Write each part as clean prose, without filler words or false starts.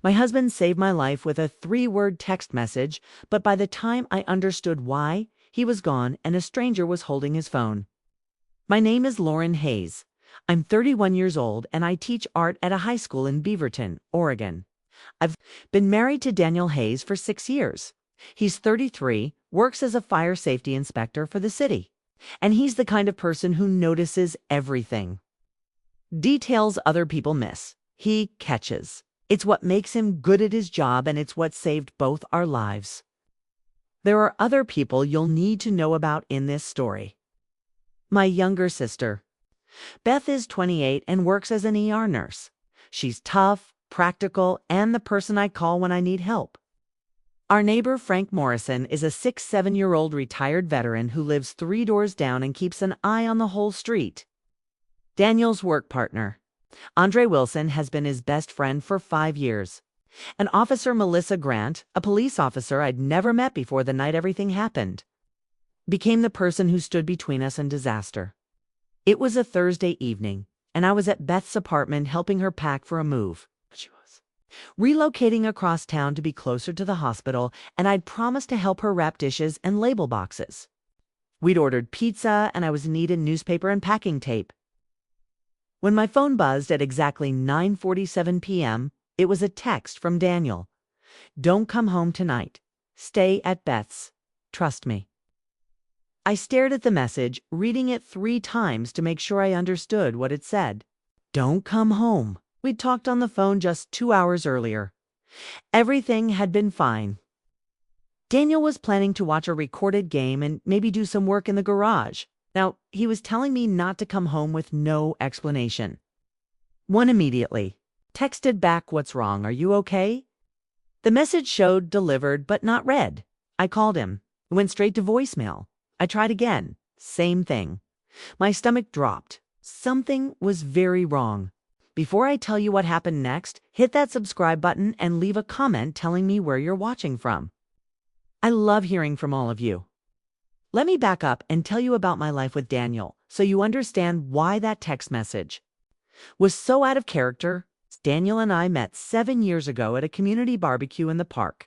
My husband saved my life with a 3-word text message, but by the time I understood why, he was gone and a stranger was holding his phone. My name is Lauren Hayes. I'm 31 years old and I teach art at a high school in Beaverton, Oregon. I've been married to Daniel Hayes for 6 years. He's 33, works as a fire safety inspector for the city, and he's the kind of person who notices everything. Details other people miss, he catches. It's what makes him good at his job, and it's what saved both our lives. There are other people you'll need to know about in this story. My younger sister. Beth is 28 and works as an ER nurse. She's tough, practical, and the person I call when I need help. Our neighbor Frank Morrison is a 7-year-old retired veteran who lives 3 doors down and keeps an eye on the whole street. Daniel's work partner. Andre Wilson has been his best friend for 5 years. And Officer Melissa Grant, a police officer I'd never met before the night everything happened, became the person who stood between us and disaster. It was a Thursday evening, and I was at Beth's apartment helping her pack for a move. She was relocating across town to be closer to the hospital, and I'd promised to help her wrap dishes and label boxes. We'd ordered pizza, and I was needed newspaper and packing tape. When my phone buzzed at exactly 9:47 p.m., it was a text from Daniel. "Don't come home tonight. Stay at Beth's. Trust me." I stared at the message, reading it 3 times to make sure I understood what it said. Don't come home. We'd talked on the phone just 2 hours earlier. Everything had been fine. Daniel was planning to watch a recorded game and maybe do some work in the garage. Now, he was telling me not to come home with no explanation. One immediately. Texted back, "What's wrong? Are you okay?" The message showed delivered but not read. I called him. It went straight to voicemail. I tried again. Same thing. My stomach dropped. Something was very wrong. Before I tell you what happened next, hit that subscribe button and leave a comment telling me where you're watching from. I love hearing from all of you. Let me back up and tell you about my life with Daniel so you understand why that text message was so out of character. Daniel and I met 7 years ago at a community barbecue in the park.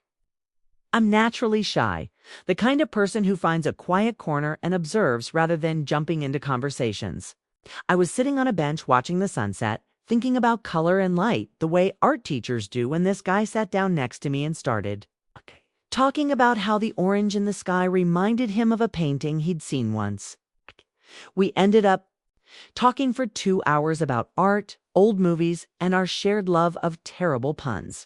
I'm naturally shy, the kind of person who finds a quiet corner and observes rather than jumping into conversations. I was sitting on a bench watching the sunset, thinking about color and light the way art teachers do when this guy sat down next to me and started talking about how the orange in the sky reminded him of a painting he'd seen once. We ended up talking for 2 hours about art, old movies, and our shared love of terrible puns.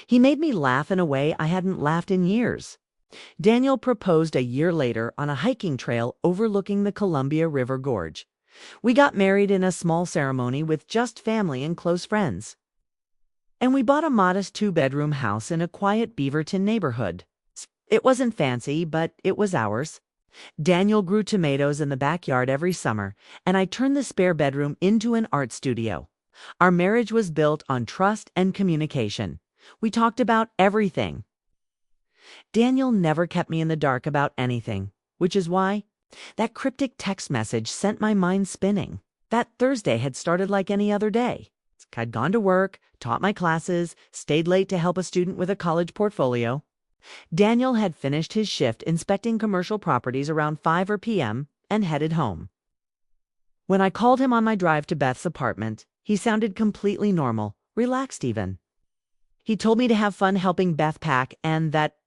He made me laugh in a way I hadn't laughed in years. Daniel proposed a year later on a hiking trail overlooking the Columbia River Gorge. We got married in a small ceremony with just family and close friends. And we bought a modest 2-bedroom house in a quiet Beaverton neighborhood. It wasn't fancy, but it was ours. Daniel grew tomatoes in the backyard every summer, and I turned the spare bedroom into an art studio. Our marriage was built on trust and communication. We talked about everything. Daniel never kept me in the dark about anything, which is why that cryptic text message sent my mind spinning. That Thursday had started like any other day. I'd gone to work, taught my classes, stayed late to help a student with a college portfolio. Daniel had finished his shift inspecting commercial properties around 5 p.m. and headed home. When I called him on my drive to Beth's apartment, he sounded completely normal, relaxed even. He told me to have fun helping Beth pack and that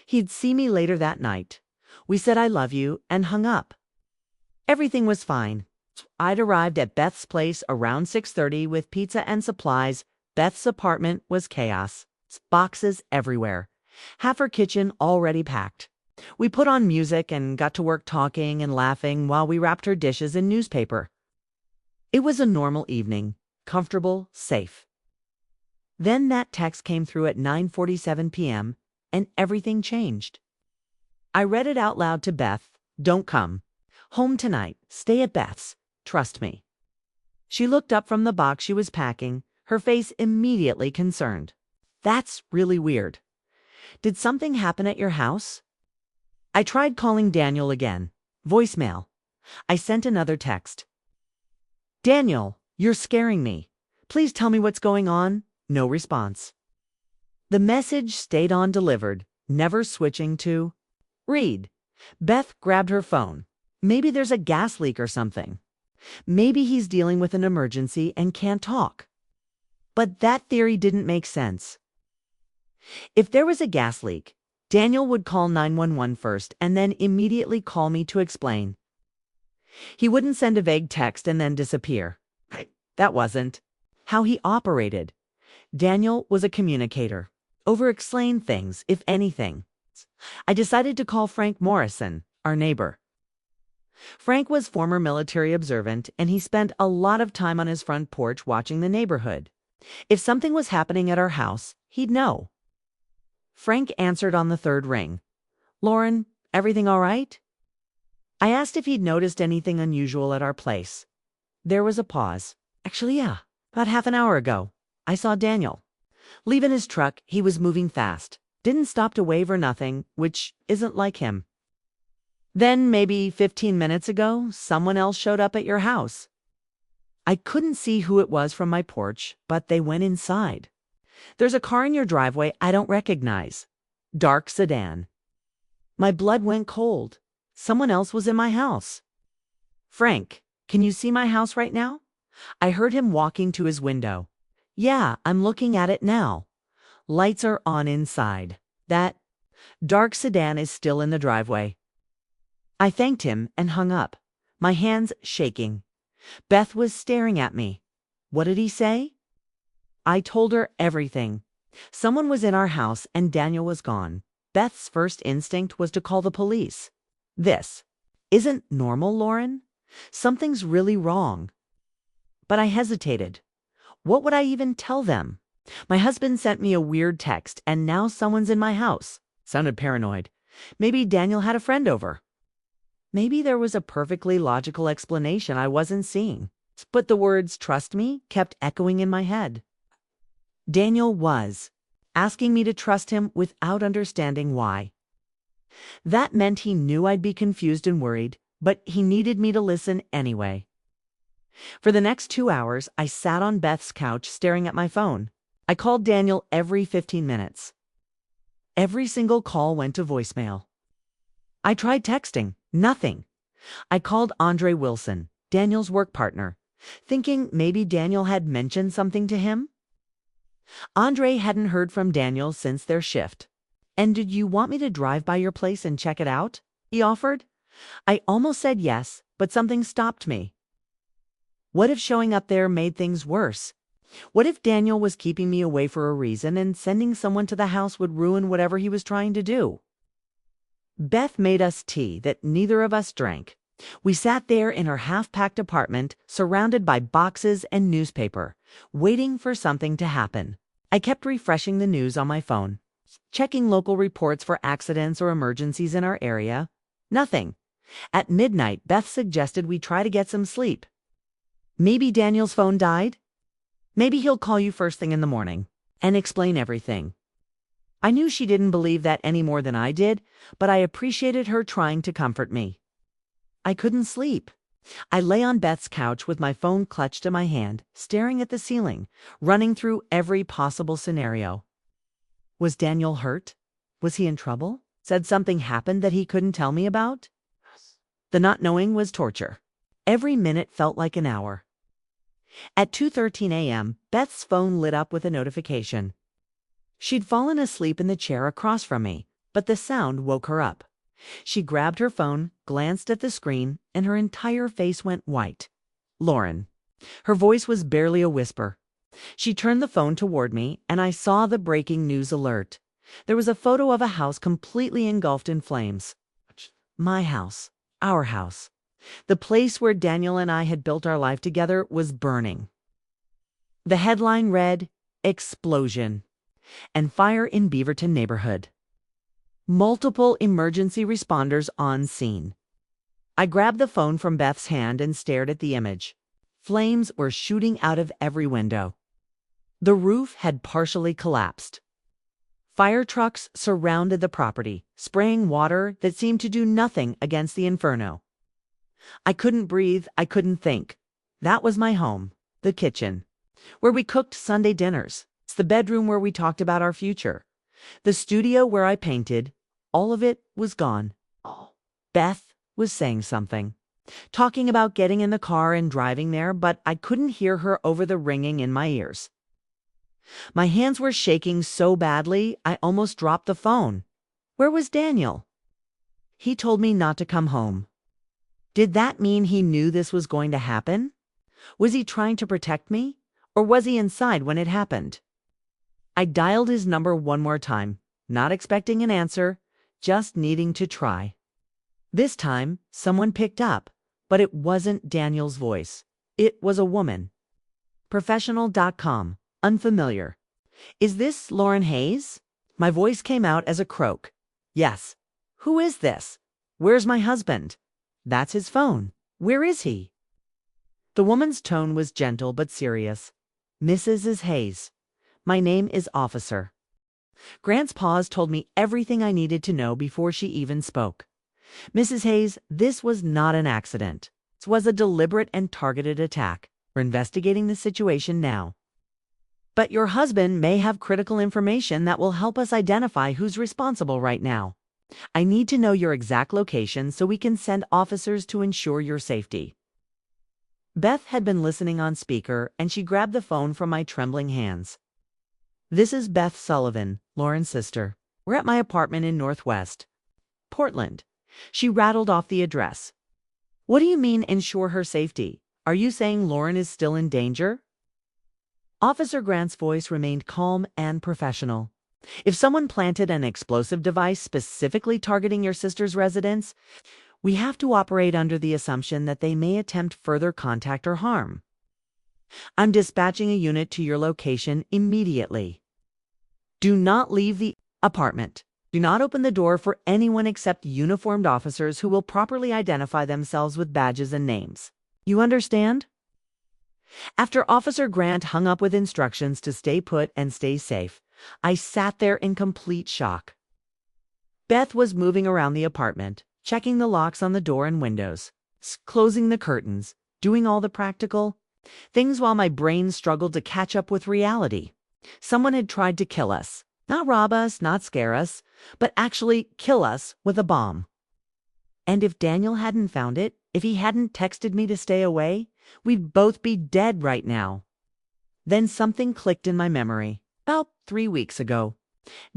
he'd see me later that night. We said "I love you" and hung up. Everything was fine. I'd arrived at Beth's place around 6:30 with pizza and supplies. Beth's apartment was chaos. Boxes everywhere. Half her kitchen already packed. We put on music and got to work talking and laughing while we wrapped her dishes in newspaper. It was a normal evening. Comfortable, safe. Then that text came through at 9:47 p.m. and everything changed. I read it out loud to Beth. "Don't come home tonight. Stay at Beth's. Trust me." She looked up from the box she was packing, her face immediately concerned. "That's really weird. Did something happen at your house?" I tried calling Daniel again. Voicemail. I sent another text. "Daniel, you're scaring me. Please tell me what's going on. No response. The message stayed on delivered, never switching to read. Beth grabbed her phone. Maybe there's a gas leak or something. Maybe he's dealing with an emergency and can't talk. But that theory didn't make sense. If there was a gas leak, Daniel would call 911 first and then immediately call me to explain. He wouldn't send a vague text and then disappear. That wasn't how he operated. Daniel was a communicator. Over-explained things, if anything. I decided to call Frank Morrison, our neighbor. Frank was former military observant, and he spent a lot of time on his front porch watching the neighborhood. If something was happening at our house, he'd know. Frank answered on the third ring. "Lauren, everything all right?" I asked if he'd noticed anything unusual at our place. There was a pause. "Actually, yeah. About half an hour ago, I saw Daniel. Leaving his truck, he was moving fast. Didn't stop to wave or nothing, which isn't like him. Then, maybe 15 minutes ago, someone else showed up at your house. I couldn't see who it was from my porch, but they went inside. There's a car in your driveway I don't recognize. Dark sedan." My blood went cold. Someone else was in my house. "Frank, can you see my house right now?" I heard him walking to his window. "Yeah, I'm looking at it now. Lights are on inside. That dark sedan is still in the driveway." I thanked him and hung up, my hands shaking. Beth was staring at me. What did he say? I told her everything. Someone was in our house and Daniel was gone. Beth's first instinct was to call the police. This isn't normal, Lauren. Something's really wrong. But I hesitated. What would I even tell them? My husband sent me a weird text, and now someone's in my house. Sounded paranoid. Maybe Daniel had a friend over. Maybe there was a perfectly logical explanation I wasn't seeing. But the words "trust me" kept echoing in my head. Daniel was asking me to trust him without understanding why. That meant he knew I'd be confused and worried, but he needed me to listen anyway. For the next 2 hours, I sat on Beth's couch staring at my phone. I called Daniel every 15 minutes. Every single call went to voicemail. I tried texting. Nothing. I called Andre Wilson, Daniel's work partner, thinking maybe Daniel had mentioned something to him. Andre hadn't heard from Daniel since their shift. "And did you want me to drive by your place and check it out?" he offered. I almost said yes, but something stopped me. What if showing up there made things worse? What if Daniel was keeping me away for a reason and sending someone to the house would ruin whatever he was trying to do? Beth made us tea that neither of us drank. We sat there in her half-packed apartment, surrounded by boxes and newspaper, waiting for something to happen. I kept refreshing the news on my phone, checking local reports for accidents or emergencies in our area. Nothing. At midnight, Beth suggested we try to get some sleep. Maybe Daniel's phone died? Maybe he'll call you first thing in the morning and explain everything. I knew she didn't believe that any more than I did, but I appreciated her trying to comfort me. I couldn't sleep. I lay on Beth's couch with my phone clutched in my hand, staring at the ceiling, running through every possible scenario. Was Daniel hurt? Was he in trouble? Said something happened that he couldn't tell me about? The not knowing was torture. Every minute felt like an hour. At 2:13 a.m., Beth's phone lit up with a notification. She'd fallen asleep in the chair across from me, but the sound woke her up. She grabbed her phone, glanced at the screen, and her entire face went white. "Lauren." Her voice was barely a whisper. She turned the phone toward me, and I saw the breaking news alert. There was a photo of a house completely engulfed in flames. My house. Our house. The place where Daniel and I had built our life together was burning. The headline read, "Explosion and Fire in Beaverton Neighborhood. Multiple emergency responders on scene." I grabbed the phone from Beth's hand and stared at the image. Flames were shooting out of every window. The roof had partially collapsed. Fire trucks surrounded the property, spraying water that seemed to do nothing against the inferno. I couldn't breathe, I couldn't think. That was my home, the kitchen, where we cooked Sunday dinners. It's the bedroom where we talked about our future. The studio where I painted. All of it was gone. Oh. Beth was saying something, talking about getting in the car and driving there, but I couldn't hear her over the ringing in my ears. My hands were shaking so badly, I almost dropped the phone. Where was Daniel? He told me not to come home. Did that mean he knew this was going to happen? Was he trying to protect me? Or was he inside when it happened? I dialed his number one more time, not expecting an answer, just needing to try. This time, someone picked up, but it wasn't Daniel's voice. It was a woman. Professional.com. Unfamiliar. Is this Lauren Hayes? My voice came out as a croak. Yes. Who is this? Where's my husband? That's his phone. Where is he? The woman's tone was gentle but serious. Mrs. Hayes. My name is Officer. Grant's pause told me everything I needed to know before she even spoke. Mrs. Hayes, this was not an accident. This was a deliberate and targeted attack. We're investigating the situation now. But your husband may have critical information that will help us identify who's responsible right now. I need to know your exact location so we can send officers to ensure your safety. Beth had been listening on speaker, and she grabbed the phone from my trembling hands. This is Beth Sullivan, Lauren's sister. We're at my apartment in Northwest Portland. She rattled off the address. What do you mean ensure her safety? Are you saying Lauren is still in danger? Officer Grant's voice remained calm and professional. If someone planted an explosive device specifically targeting your sister's residence, we have to operate under the assumption that they may attempt further contact or harm. I'm dispatching a unit to your location immediately. Do not leave the apartment. Do not open the door for anyone except uniformed officers who will properly identify themselves with badges and names. You understand? After Officer Grant hung up with instructions to stay put and stay safe, I sat there in complete shock. Beth was moving around the apartment, checking the locks on the door and windows, closing the curtains, doing all the practical things while my brain struggled to catch up with reality. Someone had tried to kill us. Not rob us, not scare us, but actually kill us with a bomb. And if Daniel hadn't found it, if he hadn't texted me to stay away, we'd both be dead right now. Then something clicked in my memory. About 3 weeks ago,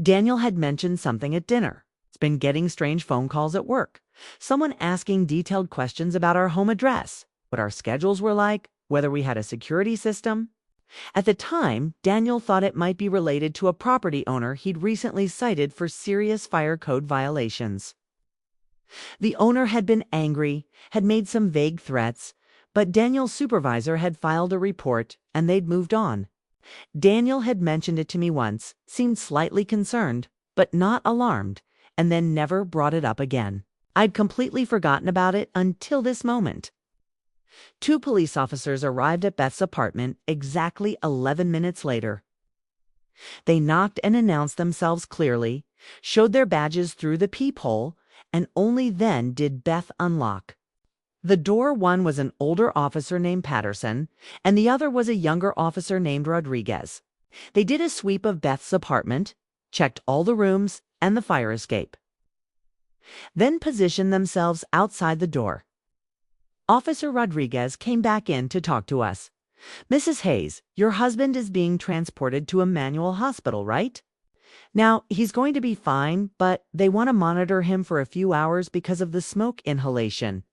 Daniel had mentioned something at dinner. It's been getting strange phone calls at work. Someone asking detailed questions about our home address, what our schedules were like, whether we had a security system. At the time, Daniel thought it might be related to a property owner he'd recently cited for serious fire code violations. The owner had been angry, had made some vague threats, but Daniel's supervisor had filed a report and they'd moved on. Daniel had mentioned it to me once, seemed slightly concerned, but not alarmed, and then never brought it up again. I'd completely forgotten about it until this moment. 2 police officers arrived at Beth's apartment exactly 11 minutes later. They knocked and announced themselves clearly, showed their badges through the peephole, and only then did Beth unlock. The door one was an older officer named Patterson, and the other was a younger officer named Rodriguez. They did a sweep of Beth's apartment, checked all the rooms and the fire escape, then positioned themselves outside the door. Officer Rodriguez came back in to talk to us. Mrs. Hayes, your husband is being transported to Emmanuel Hospital, right? Now, he's going to be fine, but they want to monitor him for a few hours because of the smoke inhalation.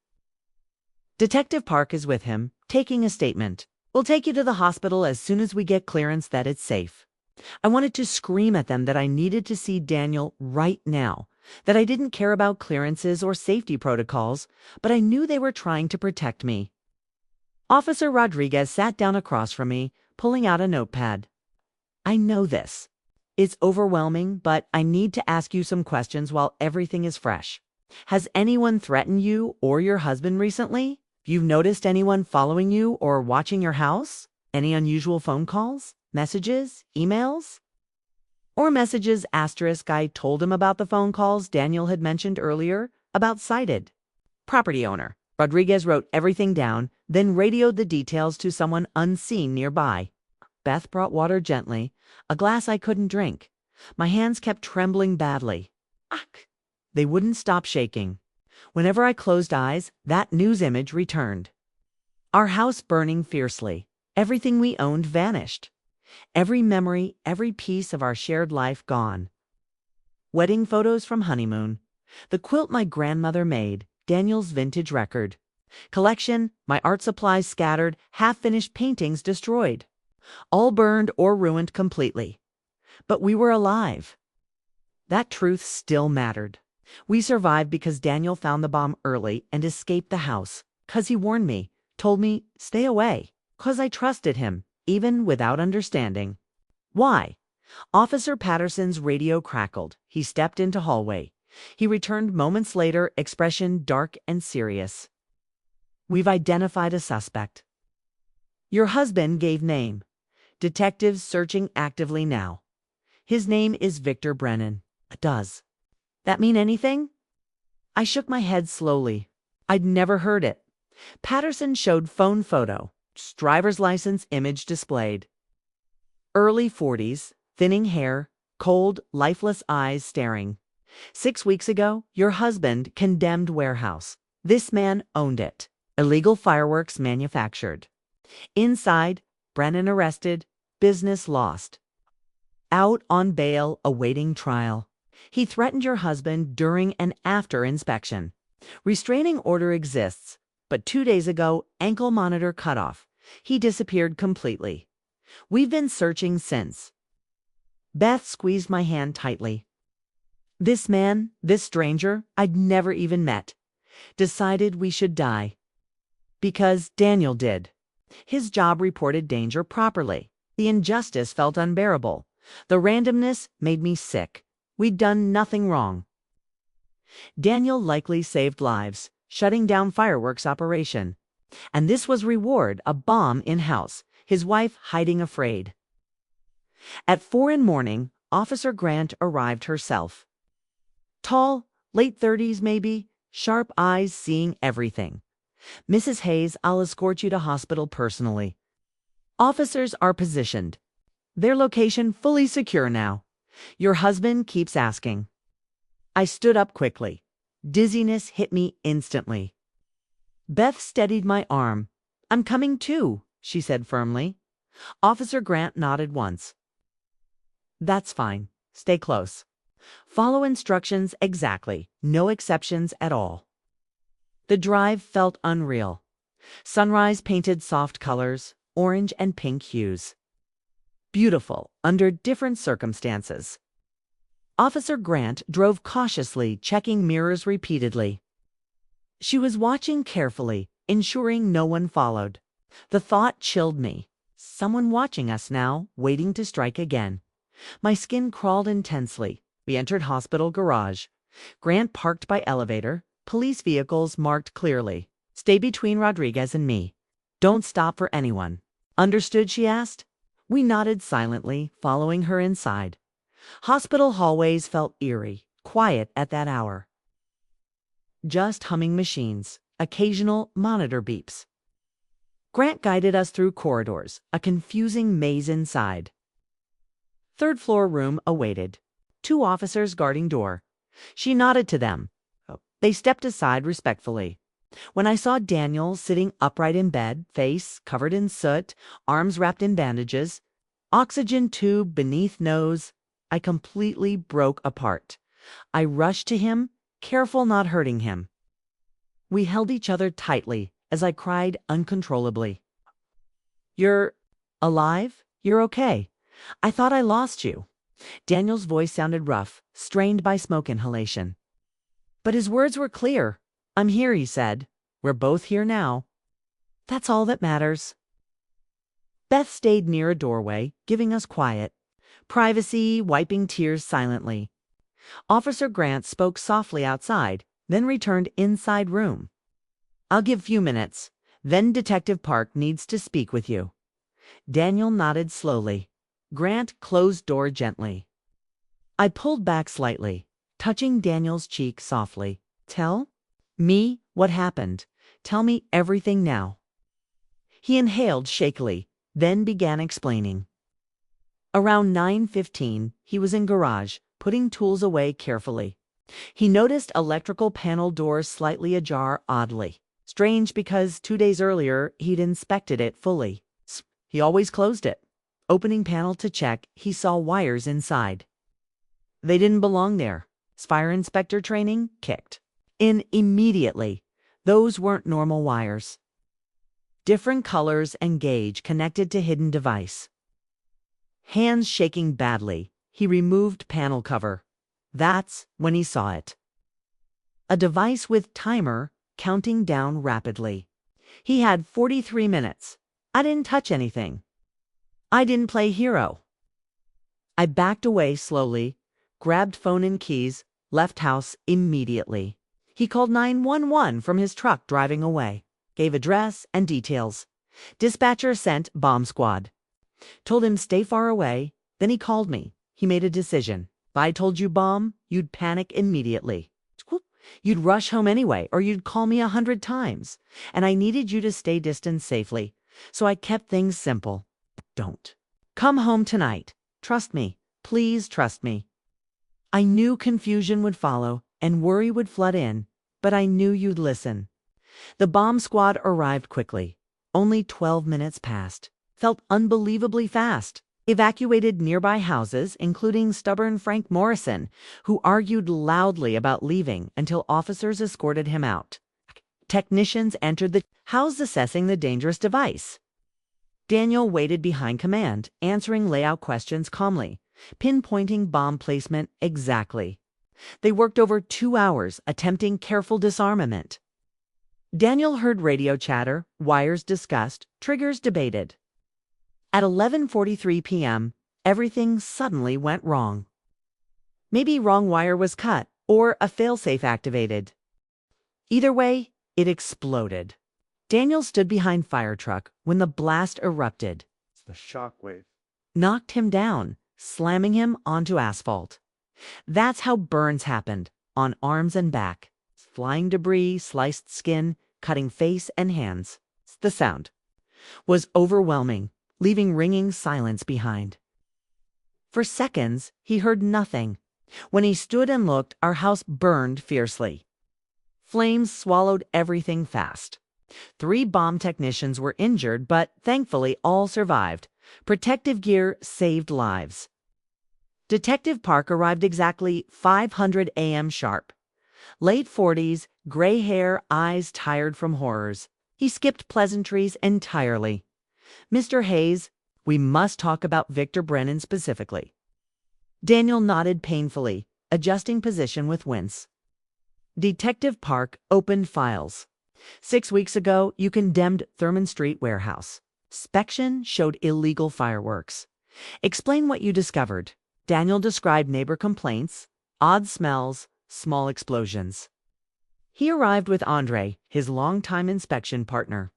Detective Park is with him, taking a statement. We'll take you to the hospital as soon as we get clearance that it's safe. I wanted to scream at them that I needed to see Daniel right now, that I didn't care about clearances or safety protocols, but I knew they were trying to protect me. Officer Rodriguez sat down across from me, pulling out a notepad. I know this. It's overwhelming, but I need to ask you some questions while everything is fresh. Has anyone threatened you or your husband recently? You've noticed anyone following you or watching your house? Any unusual phone calls, messages, emails? Or messages asterisk I told him about the phone calls Daniel had mentioned earlier about cited property owner. Rodriguez wrote everything down, then radioed the details to someone unseen nearby. Beth brought water gently, a glass I couldn't drink. My hands kept trembling badly. Ack! They wouldn't stop shaking. Whenever I closed eyes, that news image returned. Our house burning fiercely. Everything we owned vanished. Every memory, every piece of our shared life gone. Wedding photos from honeymoon. The quilt my grandmother made, Daniel's vintage record. Collection, my art supplies scattered, half-finished paintings destroyed. All burned or ruined completely. But we were alive. That truth still mattered. We survived because Daniel found the bomb early and escaped the house. 'Cause he warned me, told me, stay away. 'Cause I trusted him, even without understanding. Why? Officer Patterson's radio crackled. He stepped into hallway. He returned moments later, expression dark and serious. We've identified a suspect. Your husband gave name. Detectives searching actively now. His name is Victor Brennan. Does that mean anything? I shook my head slowly. I'd never heard it. Patterson showed phone photo. Driver's license image displayed. Early 40s, thinning hair, cold, lifeless eyes staring. 6 weeks ago, your husband condemned warehouse. This man owned it. Illegal fireworks manufactured. Inside, Brennan arrested, business lost. Out on bail, awaiting trial. He threatened your husband during and after inspection. Restraining order exists, but 2 days ago, ankle monitor cut off. He disappeared completely. We've been searching since. Beth squeezed my hand tightly. This man, this stranger, I'd never even met, decided we should die. Because Daniel did. His job reported danger properly. The injustice felt unbearable. The randomness made me sick. We'd done nothing wrong. Daniel likely saved lives, shutting down fireworks operation. And this was reward, a bomb in-house, his wife hiding afraid. At 4 a.m, Officer Grant arrived herself. Tall, late 30s maybe, sharp eyes seeing everything. Mrs. Hayes, I'll escort you to hospital personally. Officers are positioned. Their location fully secure now. Your husband keeps asking. I stood up quickly. Dizziness hit me instantly. Beth steadied my arm. I'm coming too, she said firmly. Officer Grant nodded once. That's fine. Stay close. Follow instructions exactly. No exceptions at all. The drive felt unreal. Sunrise painted soft colors, orange and pink hues. Beautiful, under different circumstances. Officer Grant drove cautiously, checking mirrors repeatedly. She was watching carefully, ensuring no one followed. The thought chilled me. Someone watching us now, waiting to strike again. My skin crawled intensely. We entered hospital garage. Grant parked by elevator. Police vehicles marked clearly. Stay between Rodriguez and me. Don't stop for anyone. Understood, she asked. We nodded silently, following her inside. Hospital hallways felt eerie, quiet at that hour. Just humming machines, occasional monitor beeps. Grant guided us through corridors, a confusing maze inside. Third floor room awaited. 2 officers guarding door. She nodded to them. They stepped aside respectfully. When I saw Daniel sitting upright in bed, face covered in soot, arms wrapped in bandages, oxygen tube beneath nose, I completely broke apart. I rushed to him, careful not hurting him. We held each other tightly as I cried uncontrollably. You're alive? You're okay. I thought I lost you. Daniel's voice sounded rough, strained by smoke inhalation. But his words were clear. I'm here, he said. We're both here now. That's all that matters. Beth stayed near a doorway, giving us quiet. Privacy, wiping tears silently. Officer Grant spoke softly outside, then returned inside room. I'll give few minutes. Then Detective Park needs to speak with you. Daniel nodded slowly. Grant closed door gently. I pulled back slightly, touching Daniel's cheek softly. Tell me what happened. Tell me everything now. He inhaled shakily, then began explaining. Around 9:15, he was in garage, putting tools away carefully. He noticed electrical panel doors slightly ajar oddly. Strange because 2 days earlier, he'd inspected it fully. He always closed it. Opening panel to check, he saw wires inside. They didn't belong there. His fire inspector training kicked in immediately. Those weren't normal wires. Different colors and gauge connected to hidden device. Hands shaking badly, he removed panel cover. That's when he saw it. A device with timer counting down rapidly. He had 43 minutes. I didn't touch anything. I didn't play hero. I backed away slowly, grabbed phone and keys, left house immediately. He called 911 from his truck driving away, gave address and details. Dispatcher sent bomb squad. Told him stay far away, then he called me. He made a decision. If I told you bomb, you'd panic immediately. You'd rush home anyway, or you'd call me 100 times. And I needed you to stay distant safely, so I kept things simple. Don't. Come home tonight. Trust me. Please trust me. I knew confusion would follow and worry would flood in, but I knew you'd listen. The bomb squad arrived quickly. Only 12 minutes passed. Felt unbelievably fast. Evacuated nearby houses, including stubborn Frank Morrison, who argued loudly about leaving until officers escorted him out. Technicians entered the house assessing the dangerous device. Daniel waited behind command, answering layout questions calmly, pinpointing bomb placement exactly. They worked over 2 hours, attempting careful disarmament. Daniel heard radio chatter, wires discussed, triggers debated. At 11:43 p.m., everything suddenly went wrong. Maybe wrong wire was cut, or a failsafe activated. Either way, it exploded. Daniel stood behind fire truck when the blast erupted. The shockwave Knocked him down, slamming him onto asphalt. That's how burns happened, on arms and back. Flying debris, sliced skin, cutting face and hands. The sound was overwhelming, leaving ringing silence behind. For seconds, he heard nothing. When he stood and looked, our house burned fiercely. Flames swallowed everything fast. 3 bomb technicians were injured, but thankfully all survived. Protective gear saved lives. Detective Park arrived exactly 500 a.m. sharp. Late 40s, gray hair, eyes tired from horrors. He skipped pleasantries entirely. Mr. Hayes, we must talk about Victor Brennan specifically. Daniel nodded painfully, adjusting position with wince. Detective Park opened files. 6 weeks ago, you condemned Thurman Street warehouse. Inspection showed illegal fireworks. Explain what you discovered. Daniel described neighbor complaints, odd smells, small explosions. He arrived with Andre, his longtime inspection partner.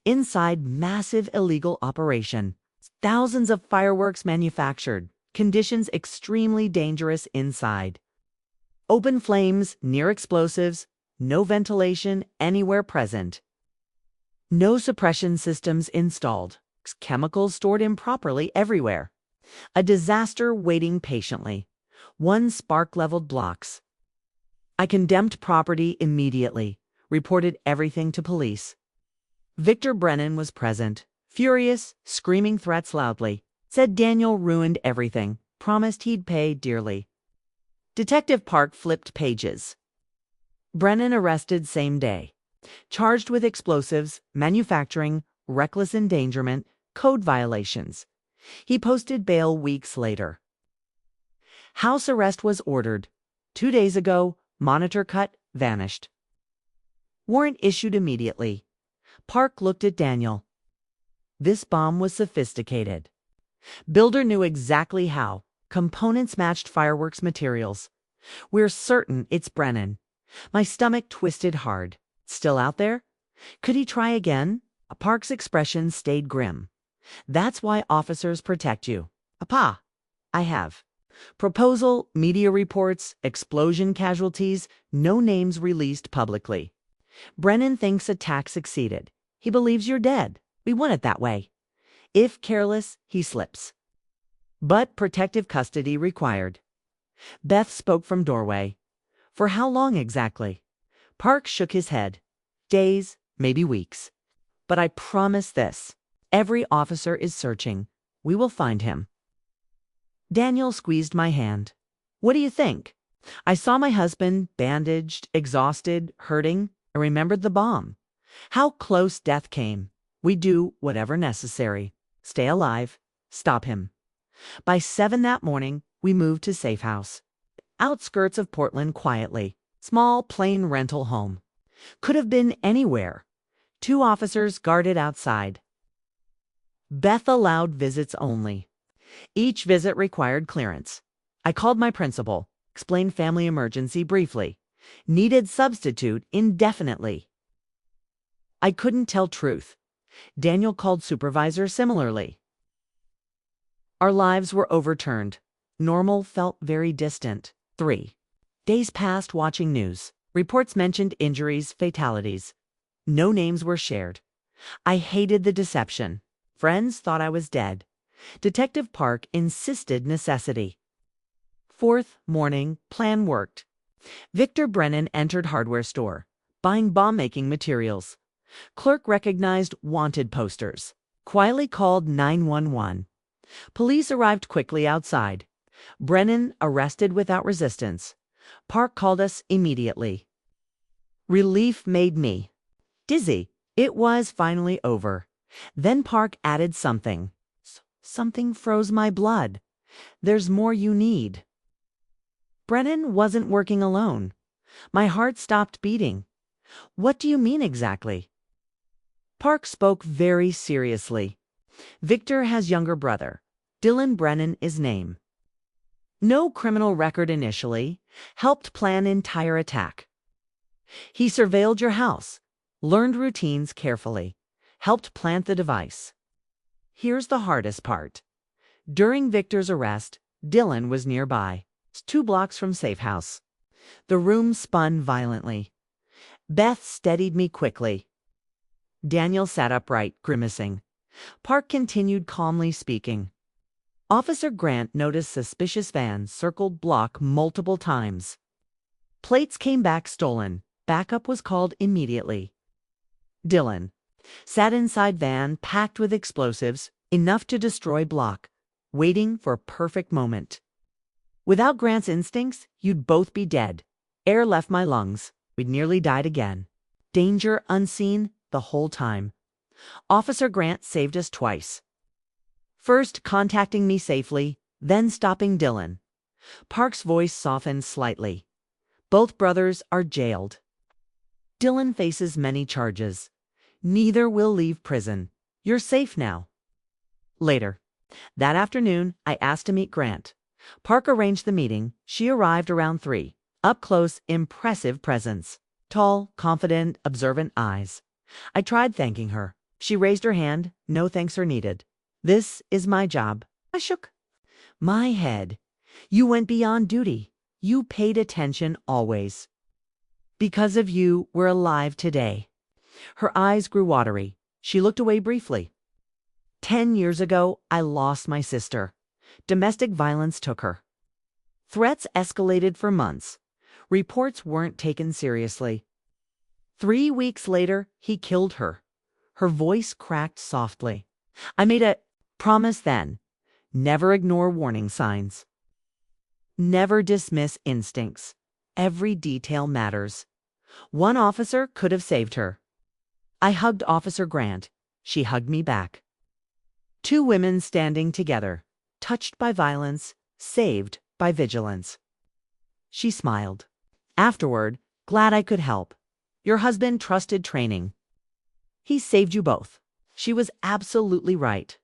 Inside, massive illegal operation. Thousands of fireworks manufactured. Conditions extremely dangerous inside. Open flames, near explosives, no ventilation anywhere present. No suppression systems installed. Chemicals stored improperly everywhere. A disaster waiting patiently. 1 spark-leveled blocks. I condemned property immediately. Reported everything to police. Victor Brennan was present, furious, screaming threats loudly. Said Daniel ruined everything, promised he'd pay dearly. Detective Park flipped pages. Brennan arrested same day. Charged with explosives, manufacturing, reckless endangerment, code violations. He posted bail weeks later. House arrest was ordered. 2 days ago, monitor cut, vanished. Warrant issued immediately. Park looked at Daniel. This bomb was sophisticated. Builder knew exactly how. Components matched fireworks materials. We're certain it's Brennan. My stomach twisted hard. Still out there? Could he try again? Park's expression stayed grim. That's why officers protect you. Papa, I have. Proposal, media reports, explosion casualties, no names released publicly. Brennan thinks attack succeeded. He believes you're dead. We want it that way. If careless, he slips. but protective custody required. Beth spoke from doorway. For how long exactly? Park shook his head. Days, maybe weeks. But I promise this. Every officer is searching. We will find him. Daniel squeezed my hand. What do you think? I saw my husband, bandaged, exhausted, hurting. I remembered the bomb. How close death came. We do whatever necessary. Stay alive. Stop him. By 7 that morning, we moved to Safe House. Outskirts of Portland quietly. Small, plain rental home. Could have been anywhere. 2 officers guarded outside. Beth allowed visits only. Each visit required clearance. I called my principal, explained family emergency briefly. Needed substitute indefinitely. I couldn't tell truth. Daniel called supervisor similarly. Our lives were overturned. Normal felt very distant. 3 days passed watching news. Reports mentioned injuries, fatalities. No names were shared. I hated the deception. Friends thought I was dead. Detective Park insisted necessity. 4th morning, plan worked. Victor Brennan entered hardware store, buying bomb-making materials. Clerk recognized wanted posters. Quietly called 911. Police arrived quickly outside. Brennan arrested without resistance. Park called us immediately. Relief made me dizzy. It was finally over. Then Park added something. Something froze my blood. There's more you need. Brennan wasn't working alone. My heart stopped beating. What do you mean exactly? Park spoke very seriously. Victor has younger brother. Dylan Brennan is name. No criminal record initially. Helped plan entire attack. He surveilled your house. Learned routines carefully. Helped plant the device. Here's the hardest part. During Victor's arrest, Dylan was nearby, 2 blocks from Safe House. The room spun violently. Beth steadied me quickly. Daniel sat upright, grimacing. Park continued calmly speaking. Officer Grant noticed suspicious vans circled block multiple times. Plates came back stolen. Backup was called immediately. Dylan sat inside van packed with explosives, enough to destroy block, waiting for a perfect moment. Without Grant's instincts, you'd both be dead. Air left my lungs. We'd nearly died again. Danger unseen the whole time. Officer Grant saved us twice. First contacting me safely, then stopping Dylan. Park's voice softened slightly. Both brothers are jailed. Dylan faces many charges. Neither will leave prison. You're safe now. Later. That afternoon, I asked to meet Grant. Park arranged the meeting. She arrived around 3. Up close, impressive presence. Tall, confident, observant eyes. I tried thanking her. She raised her hand. No thanks are needed. This is my job. I shook my head. You went beyond duty. You paid attention always. Because of you, we're alive today. Her eyes grew watery. She looked away briefly. 10 years ago, I lost my sister. Domestic violence took her. Threats escalated for months. Reports weren't taken seriously. 3 weeks later, he killed her. Her voice cracked softly. I made a promise then. Never ignore warning signs. Never dismiss instincts. Every detail matters. One officer could have saved her. I hugged Officer Grant. She hugged me back. 2 women standing together, touched by violence, saved by vigilance. She smiled. Afterward, glad I could help. Your husband trusted training. He saved you both. She was absolutely right.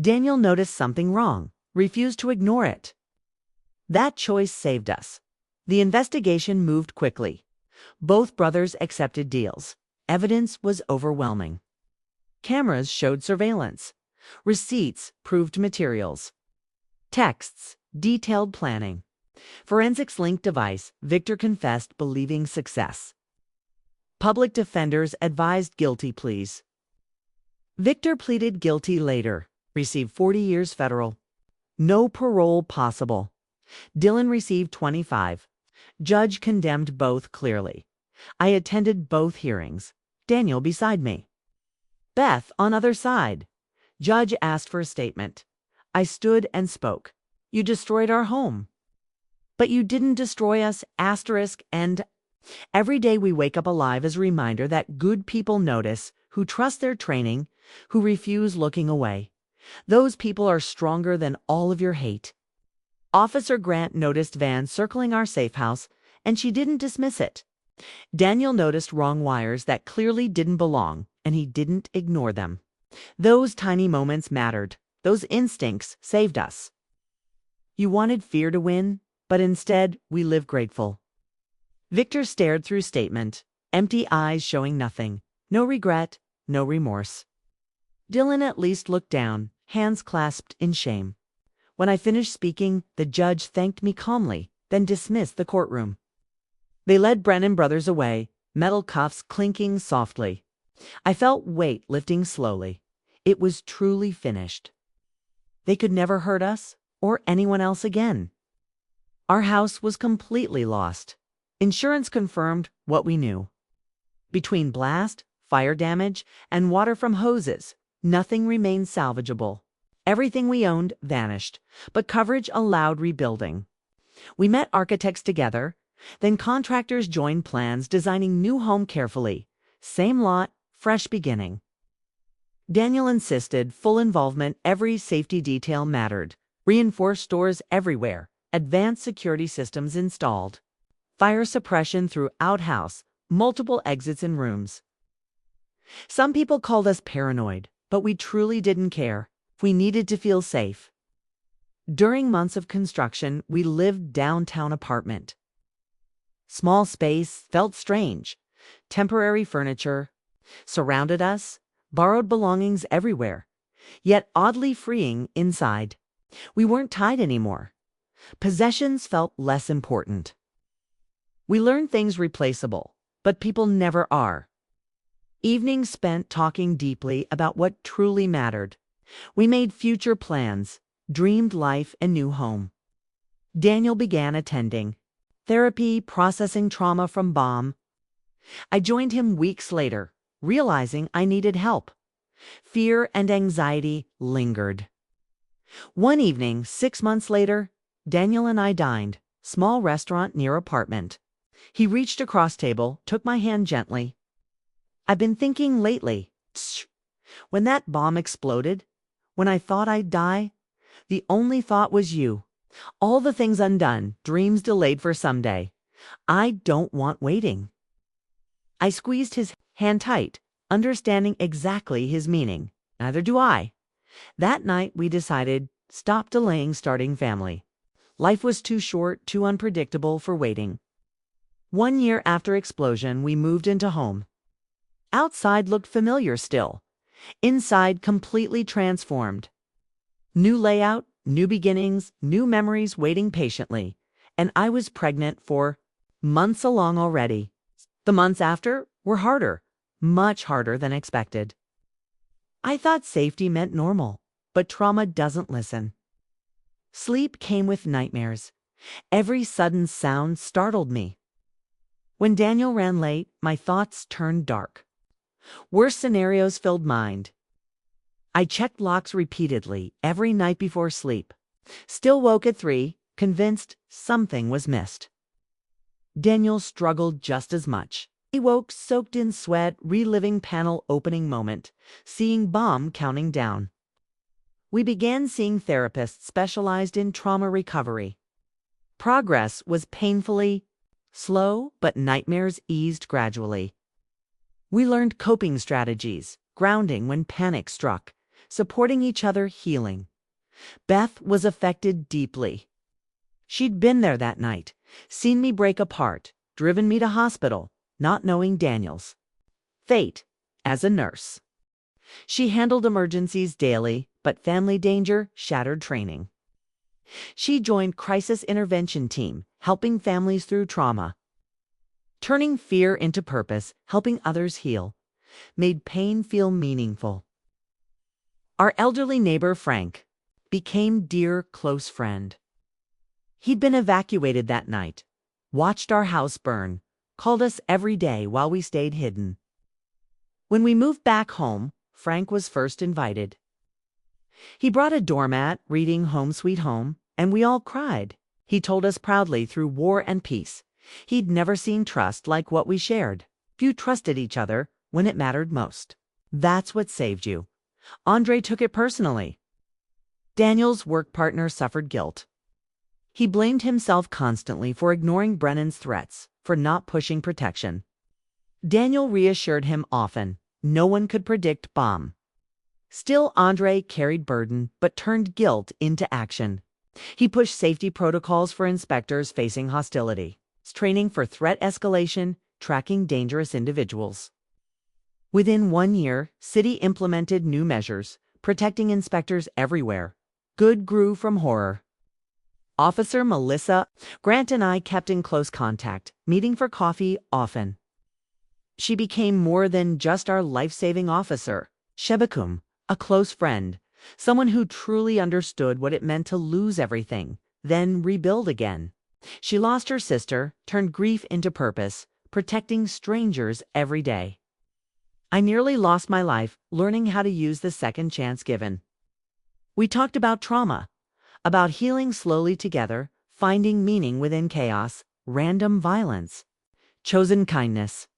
Daniel noticed something wrong, refused to ignore it. That choice saved us. The investigation moved quickly. Both brothers accepted deals. Evidence was overwhelming. Cameras showed surveillance. Receipts proved materials. Texts detailed planning. Forensics linked device. Victor confessed, believing success. Public defenders advised guilty pleas. Victor pleaded guilty later, received 40 years federal. No parole possible. Dylan received 25. Judge condemned both clearly. I attended both hearings. Daniel beside me. Beth on other side. Judge asked for a statement. I stood and spoke. You destroyed our home. But you didn't destroy us, asterisk, and every day we wake up alive is a reminder that good people notice, who trust their training, who refuse looking away. Those people are stronger than all of your hate. Officer Grant noticed Van circling our safe house, and she didn't dismiss it. Daniel noticed wrong wires that clearly didn't belong, and he didn't ignore them. Those tiny moments mattered. Those instincts saved us. You wanted fear to win, but instead we live grateful. Victor stared through statement, empty eyes showing nothing. No regret, no remorse. Dylan at least looked down, hands clasped in shame. When I finished speaking, the judge thanked me calmly, then dismissed the courtroom. They led Brennan brothers away, metal cuffs clinking softly. I felt weight lifting slowly. It was truly finished. They could never hurt us or anyone else again. Our house was completely lost. Insurance confirmed what we knew. Between blast, fire damage, and water from hoses, nothing remained salvageable. Everything we owned vanished, but coverage allowed rebuilding. We met architects together, then contractors joined plans designing new home carefully. Same lot, fresh beginning. Daniel insisted full involvement, every safety detail mattered. Reinforced doors everywhere, advanced security systems installed. Fire suppression through outhouse, multiple exits and rooms. Some people called us paranoid, but we truly didn't care. We needed to feel safe. During months of construction, we lived downtown apartment. Small space, felt strange. Temporary furniture surrounded us, borrowed belongings everywhere, yet oddly freeing inside. We weren't tied anymore. Possessions felt less important. We learned things replaceable, but people never are. Evenings spent talking deeply about what truly mattered. We made future plans, dreamed life and new home. Daniel began attending therapy, processing trauma from bomb. I joined him weeks later, realizing I needed help. Fear and anxiety lingered. One evening, 6 months later, Daniel and I dined, small restaurant near apartment. He reached across table, took my hand gently. I've been thinking lately, when that bomb exploded, when I thought I'd die, the only thought was you. All the things undone, dreams delayed for someday. I don't want waiting. I squeezed his hand tight, understanding exactly his meaning. Neither do I. That night we decided, stop delaying starting family. Life was too short, too unpredictable for waiting. 1 year after explosion, we moved into home. Outside looked familiar still. Inside completely transformed. New layout, new beginnings, new memories waiting patiently. And I was pregnant for months along already. The months after were harder, much harder than expected. I thought safety meant normal, but trauma doesn't listen. Sleep came with nightmares. Every sudden sound startled me. When Daniel ran late, my thoughts turned dark. Worst scenarios filled mind. I checked locks repeatedly every night before sleep. Still woke at 3, convinced something was missed. Daniel struggled just as much. He woke soaked in sweat, reliving panel opening moment, seeing bomb counting down. We began seeing therapists specialized in trauma recovery. Progress was painfully slow, but nightmares eased gradually. We learned coping strategies, grounding when panic struck, supporting each other, healing. Beth was affected deeply. She'd been there that night, seen me break apart, driven me to hospital, not knowing Daniel's fate as a nurse. She handled emergencies daily, but family danger shattered training. She joined crisis intervention team, helping families through trauma. Turning fear into purpose, helping others heal, made pain feel meaningful. Our elderly neighbor, Frank, became dear close friend. He'd been evacuated that night, watched our house burn, called us every day while we stayed hidden. When we moved back home, Frank was first invited. He brought a doormat reading Home Sweet Home, and we all cried. He told us proudly through war and peace, he'd never seen trust like what we shared. Few trusted each other when it mattered most. That's what saved you. Andre took it personally. Daniel's work partner suffered guilt. He blamed himself constantly for ignoring Brennan's threats, for not pushing protection. Daniel reassured him often, no one could predict bomb. Still, Andre carried burden but turned guilt into action. He pushed safety protocols for inspectors facing hostility, training for threat escalation, tracking dangerous individuals. Within 1 year, City implemented new measures, protecting inspectors everywhere. Good grew from horror. Officer Melissa Grant and I kept in close contact, meeting for coffee often. She became more than just our life-saving officer. Shebakum, a close friend, someone who truly understood what it meant to lose everything, then rebuild again. She lost her sister, turned grief into purpose, protecting strangers every day. I nearly lost my life learning how to use the second chance given. We talked about trauma, about healing slowly together, finding meaning within chaos, random violence, chosen kindness.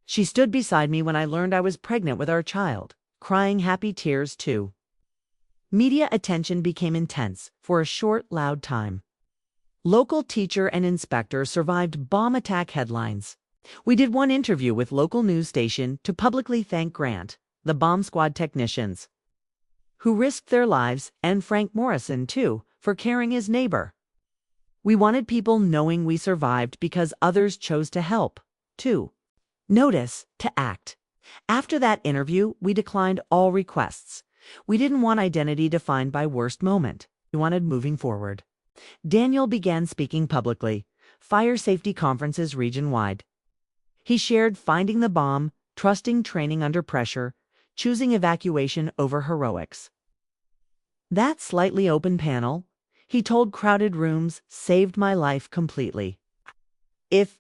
She stood beside me when I learned I was pregnant with our child, crying happy tears too. Media attention became intense for a short, loud time. Local teacher and inspector survived bomb attack headlines. We did one interview with local news station to publicly thank Grant, the bomb squad technicians, who risked their lives, and Frank Morrison, too, for caring his neighbor. We wanted people knowing we survived because others chose to help, too. Notice, to act. After that interview, we declined all requests. We didn't want identity defined by worst moment. We wanted moving forward. Daniel began speaking publicly, fire safety conferences region-wide. He shared finding the bomb, trusting training under pressure, choosing evacuation over heroics. That slightly open panel, he told crowded rooms, saved my life completely. If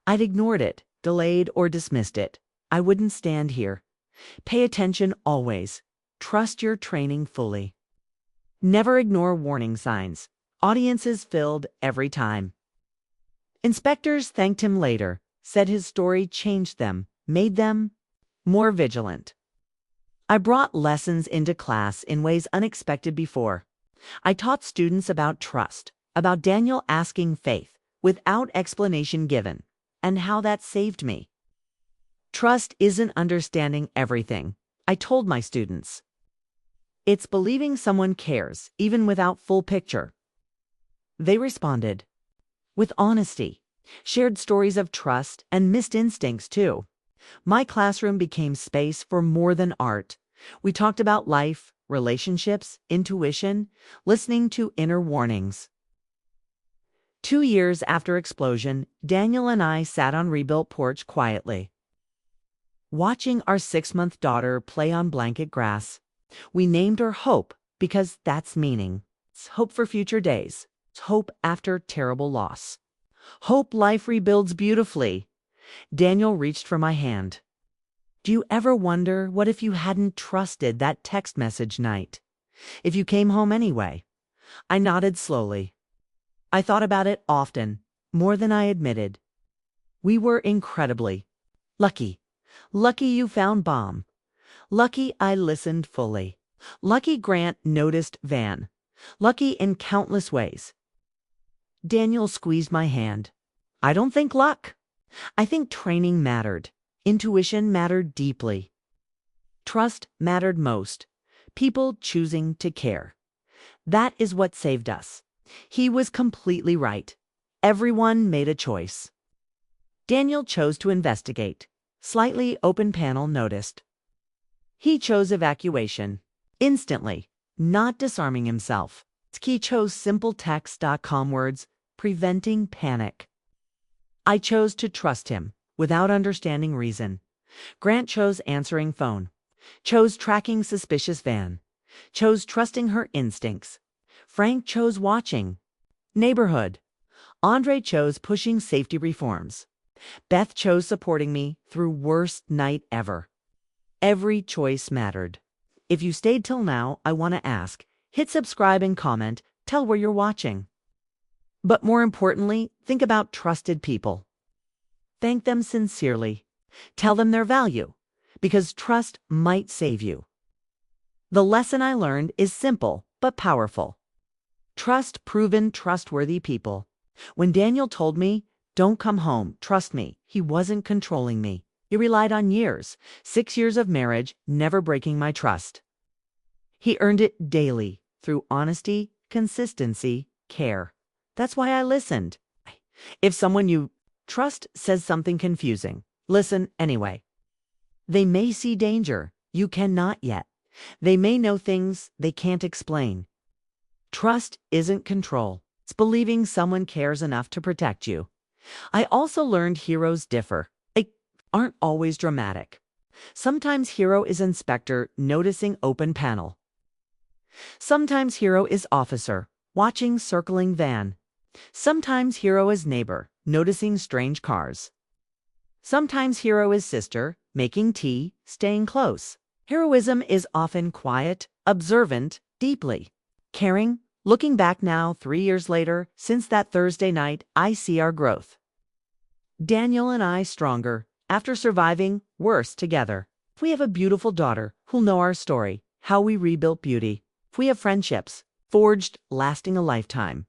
I'd ignored it, delayed or dismissed it, I wouldn't stand here. Pay attention always. Trust your training fully. Never ignore warning signs. Audiences filled every time. Inspectors thanked him later, said his story changed them, made them more vigilant. I brought lessons into class in ways unexpected before. I taught students about trust, about Daniel asking faith without explanation given, and how that saved me. Trust isn't understanding everything, I told my students. It's believing someone cares, even without full picture. They responded with honesty, shared stories of trust and missed instincts too. My classroom became space for more than art. We talked about life, relationships, intuition, listening to inner warnings. 2 years after explosion, Daniel and I sat on rebuilt porch quietly, watching our 6-month daughter play on blanket grass. We named her Hope because that's meaning. It's hope for future days. It's hope after terrible loss. Hope life rebuilds beautifully. Daniel reached for my hand. Do you ever wonder what if you hadn't trusted that text message night? If you came home anyway? I nodded slowly. I thought about it often, more than I admitted. We were incredibly lucky. Lucky you found bomb. Lucky I listened fully. Lucky Grant noticed Van. Lucky in countless ways. Daniel squeezed my hand. I don't think luck. I think training mattered. Intuition mattered deeply. Trust mattered most. People choosing to care. That is what saved us. He was completely right. Everyone made a choice. Daniel chose to investigate. Slightly open panel noticed. He chose evacuation. Instantly, not disarming himself. He chose simple text.com words, preventing panic. I chose to trust him, without understanding reason. Grant chose answering phone. Chose tracking suspicious van. chose trusting her instincts. Frank chose watching. Neighborhood. Andre chose pushing safety reforms. Beth chose supporting me through worst night ever. Every choice mattered. If you stayed till now, I want to ask, hit subscribe and comment, tell where you're watching. But more importantly, think about trusted people. Thank them sincerely. Tell them their value, because trust might save you. The lesson I learned is simple but powerful. Trust proven, trustworthy people. When Daniel told me, "Don't come home, trust me," he wasn't controlling me. He relied on years, 6 years of marriage, never breaking my trust. He earned it daily through honesty, consistency, care. That's why I listened. If someone you trust says something confusing, listen anyway. They may see danger. You cannot yet. They may know things they can't explain. Trust isn't control. It's believing someone cares enough to protect you. I also learned heroes differ. They aren't always dramatic. Sometimes hero is inspector noticing open panel. Sometimes hero is officer watching circling van. Sometimes hero is neighbor noticing strange cars. Sometimes hero is sister making tea, staying close. Heroism is often quiet, observant, deeply caring. Looking back now, 3 years later, since that Thursday night, I see our growth. Daniel and I stronger, after surviving worse together. We have a beautiful daughter who'll know our story, how we rebuilt beauty. We have friendships, forged, lasting a lifetime.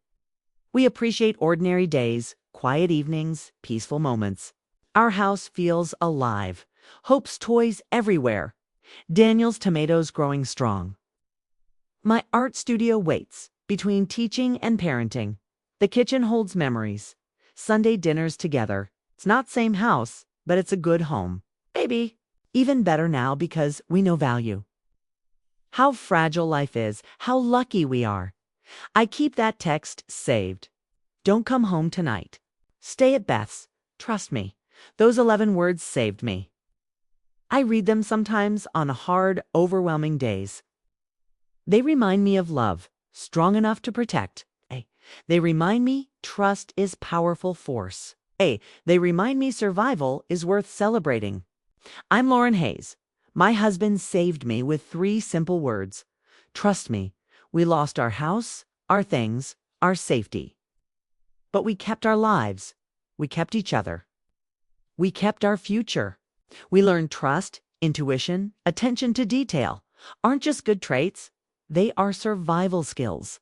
We appreciate ordinary days, quiet evenings, peaceful moments. Our house feels alive. Hope's toys everywhere. Daniel's tomatoes growing strong. My art studio waits between teaching and parenting. The kitchen holds memories. Sunday dinners together. It's not same house, but it's a good home. Maybe even better now because we know value. How fragile life is, how lucky we are. I keep that text saved. Don't come home tonight. Stay at Beth's. Trust me. Those 11 words saved me. I read them sometimes on hard, overwhelming days. They remind me of love, strong enough to protect. They remind me trust is powerful force. They remind me survival is worth celebrating. I'm Lauren Hayes. My husband saved me with 3 simple words. Trust me. We lost our house, our things, our safety. But we kept our lives. We kept each other. We kept our future. We learned trust, intuition, attention to detail aren't just good traits. They are survival skills.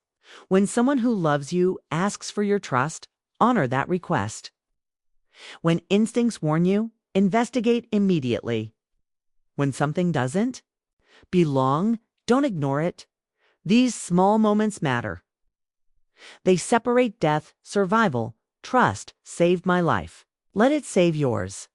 When someone who loves you asks for your trust, honor that request. When instincts warn you, investigate immediately. When something doesn't, belong, don't ignore it. These small moments matter. They separate death, survival, trust saved my life. Let it save yours.